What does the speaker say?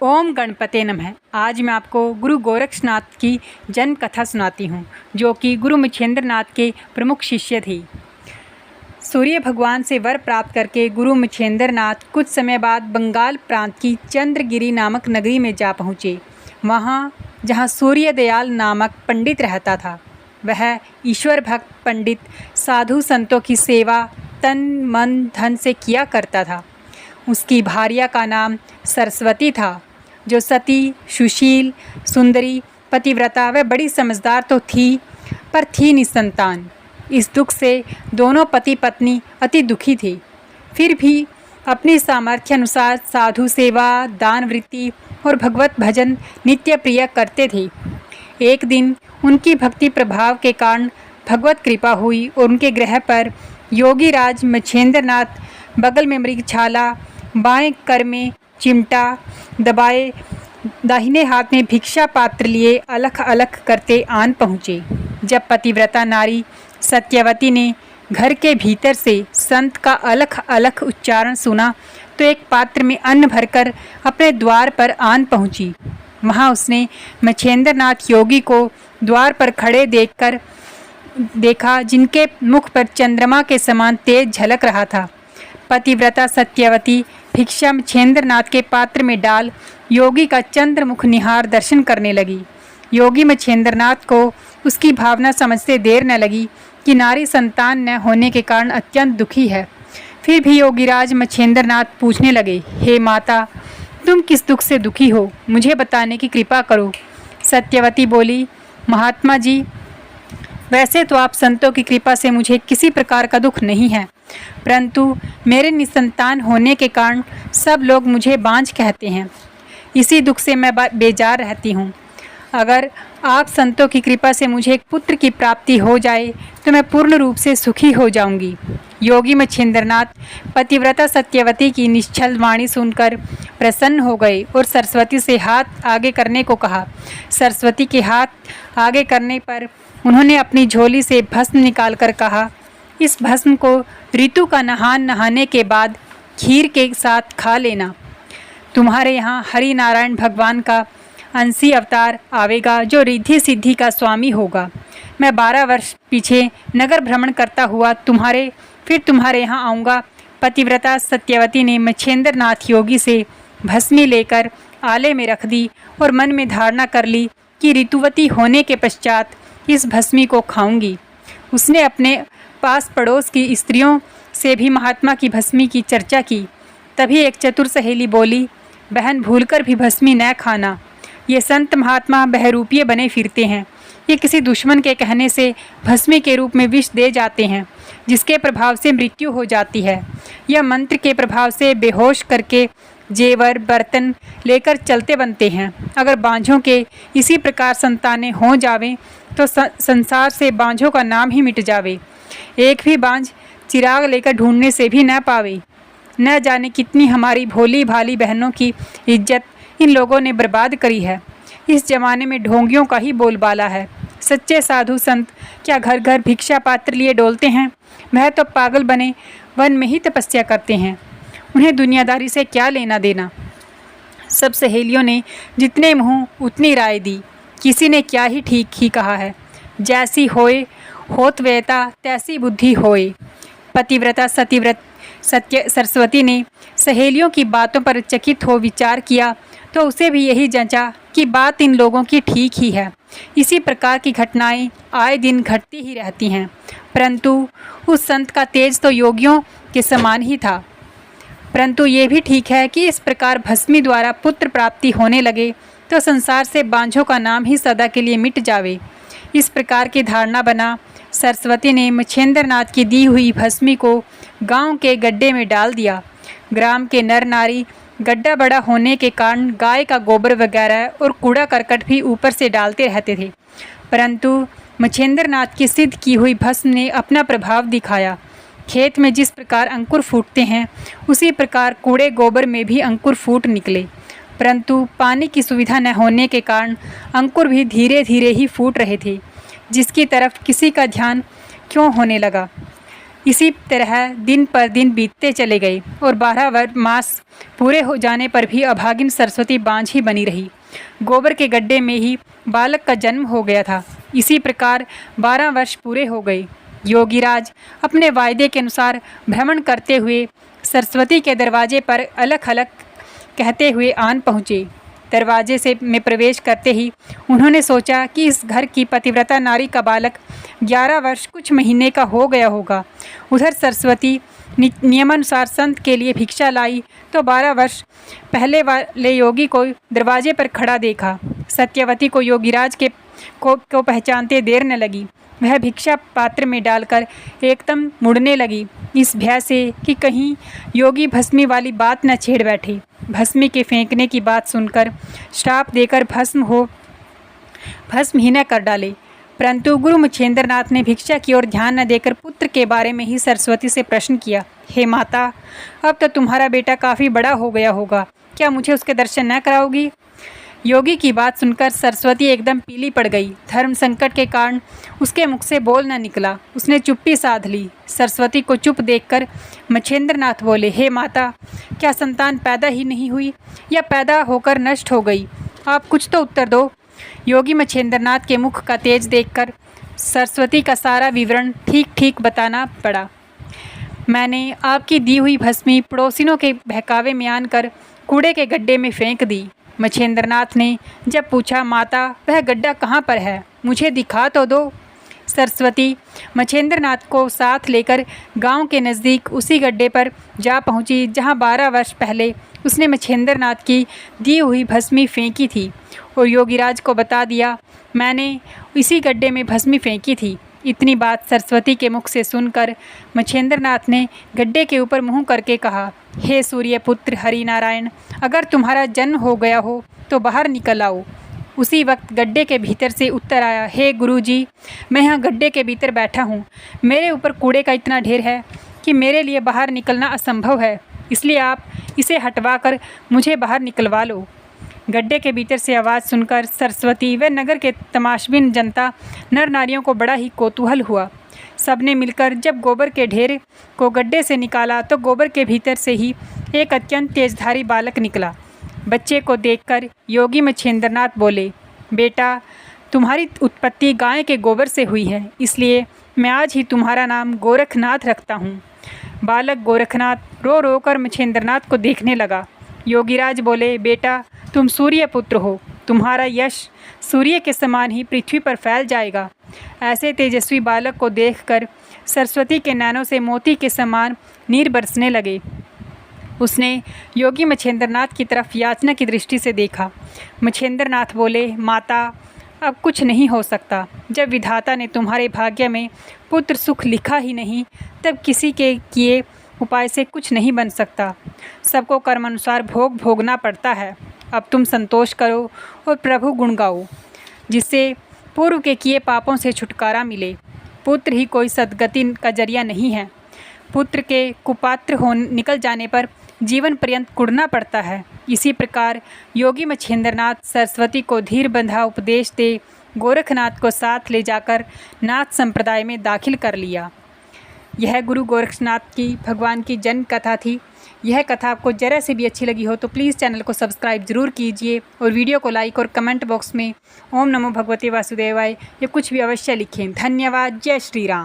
ओम गणपते नमः। आज मैं आपको गुरु गोरक्षनाथ की जन्म कथा सुनाती हूँ, जो कि गुरु मच्छिंद्रनाथ के प्रमुख शिष्य थे। सूर्य भगवान से वर प्राप्त करके गुरु मच्छिंद्रनाथ कुछ समय बाद बंगाल प्रांत की चंद्रगिरी नामक नगरी में जा पहुँचे। वहाँ जहाँ सूर्य दयाल नामक पंडित रहता था, वह ईश्वर भक्त पंडित साधु संतों की सेवा तन मन धन से किया करता था। उसकी भार्या का नाम सरस्वती था, जो सती, सुशील, सुंदरी, पतिव्रता व बड़ी समझदार तो थी, पर थी निसंतान। इस दुख से दोनों पति पत्नी अति दुखी थे। फिर भी अपनी सामर्थ्य अनुसार साधु सेवा, दान वृत्ति और भगवत भजन नित्य प्रिय करते थे। एक दिन उनकी भक्ति प्रभाव के कारण भगवत कृपा हुई और उनके ग्रह पर योगी राज मच्छिंद्रनाथ बगल में मृगछाला, बाएं कर में चिमटा दबाए, दाहिने हाथ में भिक्षा पात्र लिए अलख अलख करते आन पहुँचे। जब पतिव्रता नारी सत्यवती ने घर के भीतर से संत का अलख अलख उच्चारण सुना तो एक पात्र में अन्न भरकर अपने द्वार पर आन पहुँची। वहाँ उसने मच्छिंद्रनाथ योगी को द्वार पर खड़े देखा, जिनके मुख पर चंद्रमा के समान तेज झलक रहा था। पतिव्रता सत्यवती भिक्षा मच्छिंद्रनाथ के पात्र में डाल योगी का चंद्रमुख निहार दर्शन करने लगी। योगी मच्छिंद्रनाथ को उसकी भावना समझते देर न लगी कि नारी संतान न होने के कारण अत्यंत दुखी है। फिर भी योगीराज मच्छिंद्रनाथ पूछने लगे, हे माता, तुम किस दुख से दुखी हो? मुझे बताने की कृपा करो। सत्यवती बोली, महात्मा जी, वैसे तो आप संतों की कृपा से मुझे किसी प्रकार का दुख नहीं है, परंतु मेरे निसंतान होने के कारण सब लोग मुझे बांझ कहते हैं। इसी दुख से मैं बेजार रहती हूँ। अगर आप संतों की कृपा से मुझे एक पुत्र की प्राप्ति हो जाए तो मैं पूर्ण रूप से सुखी हो जाऊंगी। योगी मच्छिंद्रनाथ पतिव्रता सत्यवती की निश्चल वाणी सुनकर प्रसन्न हो गए और सरस्वती से हाथ आगे करने को कहा। सरस्वती के हाथ आगे करने पर उन्होंने अपनी झोली से भस्म निकालकर कहा, इस भस्म को ऋतु का नहाने के बाद खीर के साथ खा लेना। तुम्हारे यहाँ हरि नारायण भगवान का अंशी अवतार आवेगा, जो रिद्धि सिद्धि का स्वामी होगा। मैं 12 वर्ष पीछे नगर भ्रमण करता हुआ तुम्हारे यहाँ आऊँगा। पतिव्रता सत्यवती ने मच्छिंद्रनाथ योगी से भस्मी लेकर आले में रख दी और मन में धारणा कर ली कि ऋतुवती होने के पश्चात इस भस्मी को खाऊंगी। उसने अपने पास पड़ोस की स्त्रियों से भी महात्मा की भस्मी की चर्चा की। तभी एक चतुर सहेली बोली, बहन, भूलकर भी भस्मी न खाना। ये संत महात्मा बहरूपिये बने फिरते हैं। ये किसी दुश्मन के कहने से भस्मी के रूप में विष दे जाते हैं, जिसके प्रभाव से मृत्यु हो जाती है। यह मंत्र के प्रभाव से बेहोश करके जेवर बर्तन लेकर चलते बनते हैं। अगर बांझों के इसी प्रकार संतानें हो जावें तो संसार से बांझों का नाम ही मिट जावे। एक भी बांझ चिराग लेकर ढूंढने से भी न पावे। न जाने कितनी हमारी भोली भाली बहनों की इज्जत इन लोगों ने बर्बाद करी है। इस जमाने में ढोंगियों का ही बोलबाला है। सच्चे साधु संत क्या घर घर भिक्षा पात्र लिए डोलते हैं? वह तो पागल बने वन में ही तपस्या करते हैं। उन्हें दुनियादारी से क्या लेना देना। सब सहेलियों ने जितने मुँह उतनी राय दी। किसी ने क्या ही ठीक ही कहा है, जैसी होए होत वेता तैसी बुद्धि होए। पतिव्रता सरस्वती ने सहेलियों की बातों पर चकित हो विचार किया तो उसे भी यही जंचा कि बात इन लोगों की ठीक ही है। इसी प्रकार की घटनाएं आए दिन घटती ही रहती हैं, परंतु उस संत का तेज तो योगियों के समान ही था। परंतु ये भी ठीक है कि इस प्रकार भस्मी द्वारा पुत्र प्राप्ति होने लगे तो संसार से बांझों का नाम ही सदा के लिए मिट जावे। इस प्रकार की धारणा बना। सरस्वती ने मच्छिंद्रनाथ की दी हुई भस्मी को गांव के गड्ढे में डाल दिया। ग्राम के नर नारी गड्ढा बड़ा होने के कारण गाय का गोबर वगैरह और कूड़ा करकट भी ऊपर से डालते रहते थे, परंतु मच्छिंद्रनाथ की सिद्ध की हुई भस्म ने अपना प्रभाव दिखाया। खेत में जिस प्रकार अंकुर फूटते हैं, उसी प्रकार कूड़े गोबर में भी अंकुर फूट निकले, परंतु पानी की सुविधा न होने के कारण अंकुर भी धीरे धीरे ही फूट रहे थे, जिसकी तरफ किसी का ध्यान क्यों होने लगा। इसी तरह दिन पर दिन बीतते चले गए और 12 मास पूरे हो जाने पर भी अभागिन सरस्वती बांझ ही बनी रही। गोबर के गड्ढे में ही बालक का जन्म हो गया था। इसी प्रकार 12 वर्ष पूरे हो गए। योगीराज अपने वायदे के अनुसार भ्रमण करते हुए सरस्वती के दरवाजे पर अलग अलग कहते हुए आन पहुँचे। दरवाजे से में प्रवेश करते ही उन्होंने सोचा कि इस घर की पतिव्रता नारी का बालक 11 वर्ष कुछ महीने का हो गया होगा। उधर सरस्वती नियमानुसार संत के लिए भिक्षा लाई तो 12 वर्ष पहले वाले योगी को दरवाजे पर खड़ा देखा। सत्यवती को योगीराज को पहचानते देर न लगी। वह भिक्षा पात्र में डालकर एकदम मुड़ने लगी, इस भय से कि कहीं योगी भस्मी वाली बात न छेड़ बैठे। भस्मी के फेंकने की बात सुनकर श्राप देकर भस्म ही न कर डाले। परंतु गुरु मच्छिंद्रनाथ ने भिक्षा की ओर ध्यान न देकर पुत्र के बारे में ही सरस्वती से प्रश्न किया। हे माता, अब तो तुम्हारा बेटा काफ़ी बड़ा हो गया होगा, क्या मुझे उसके दर्शन न कराओगी? योगी की बात सुनकर सरस्वती एकदम पीली पड़ गई। धर्म संकट के कारण उसके मुख से बोल न निकला। उसने चुप्पी साध ली। सरस्वती को चुप देखकर मच्छिंद्रनाथ बोले, हे माता, क्या संतान पैदा ही नहीं हुई या पैदा होकर नष्ट हो गई? आप कुछ तो उत्तर दो। योगी मच्छिंद्रनाथ के मुख का तेज देखकर सरस्वती का सारा विवरण ठीक ठीक बताना पड़ा। मैंने आपकी दी हुई भस्मी पड़ोसिनों के बहकावे में आनकर कूड़े के गड्ढे में फेंक दी। मच्छिंद्रनाथ ने जब पूछा, माता, वह गड्ढा कहाँ पर है, मुझे दिखा तो दो। सरस्वती मच्छिंद्रनाथ को साथ लेकर गांव के नज़दीक उसी गड्ढे पर जा पहुंची जहां 12 वर्ष पहले उसने मच्छिंद्रनाथ की दी हुई भस्मी फेंकी थी और योगीराज को बता दिया, मैंने इसी गड्ढे में भस्मी फेंकी थी। इतनी बात सरस्वती के मुख से सुनकर मच्छिंद्रनाथ ने गड्ढे के ऊपर मुँह करके कहा, हे सूर्यपुत्र हरिनारायण, अगर तुम्हारा जन्म हो गया हो तो बाहर निकल आओ। उसी वक्त गड्ढे के भीतर से उत्तर आया, हे गुरुजी, मैं यहाँ गड्ढे के भीतर बैठा हूँ। मेरे ऊपर कूड़े का इतना ढेर है कि मेरे लिए बाहर निकलना असंभव है, इसलिए आप इसे हटवा कर मुझे बाहर निकलवा लो। गड्ढे के भीतर से आवाज़ सुनकर सरस्वती व नगर के तमाशबीन जनता नर नारियों को बड़ा ही कौतूहल हुआ। सबने मिलकर जब गोबर के ढेर को गड्ढे से निकाला तो गोबर के भीतर से ही एक अत्यंत तेजधारी बालक निकला। बच्चे को देखकर योगी मच्छिंद्रनाथ बोले, बेटा, तुम्हारी उत्पत्ति गाय के गोबर से हुई है, इसलिए मैं आज ही तुम्हारा नाम गोरखनाथ रखता हूँ। बालक गोरखनाथ रो रो कर मच्छिंद्रनाथ को देखने लगा। योगीराज बोले, बेटा, तुम सूर्य पुत्र हो, तुम्हारा यश सूर्य के समान ही पृथ्वी पर फैल जाएगा। ऐसे तेजस्वी बालक को देखकर सरस्वती के नैनों से मोती के समान नीर बरसने लगे। उसने योगी मच्छिंद्रनाथ की तरफ याचना की दृष्टि से देखा। मच्छिंद्रनाथ बोले, माता, अब कुछ नहीं हो सकता। जब विधाता ने तुम्हारे भाग्य में पुत्र सुख लिखा ही नहीं, तब किसी के किए उपाय से कुछ नहीं बन सकता। सबको कर्मानुसार भोग भोगना पड़ता है। अब तुम संतोष करो और प्रभु गुण गाओ, जिससे पूर्व के किए पापों से छुटकारा मिले। पुत्र ही कोई सद्गति का जरिया नहीं है। पुत्र के कुपात्र निकल जाने पर जीवन पर्यंत कुड़ना पड़ता है। इसी प्रकार योगी मच्छिंद्रनाथ सरस्वती को धीर बंधा उपदेश दे गोरखनाथ को साथ ले जाकर नाथ संप्रदाय में दाखिल कर लिया। यह गुरु गोरखनाथ की भगवान की जन्म कथा थी। यह कथा आपको जरा से भी अच्छी लगी हो तो प्लीज़ चैनल को सब्सक्राइब ज़रूर कीजिए और वीडियो को लाइक और कमेंट बॉक्स में ओम नमो भगवते वासुदेवाय या कुछ भी अवश्य लिखें। धन्यवाद। जय श्री राम।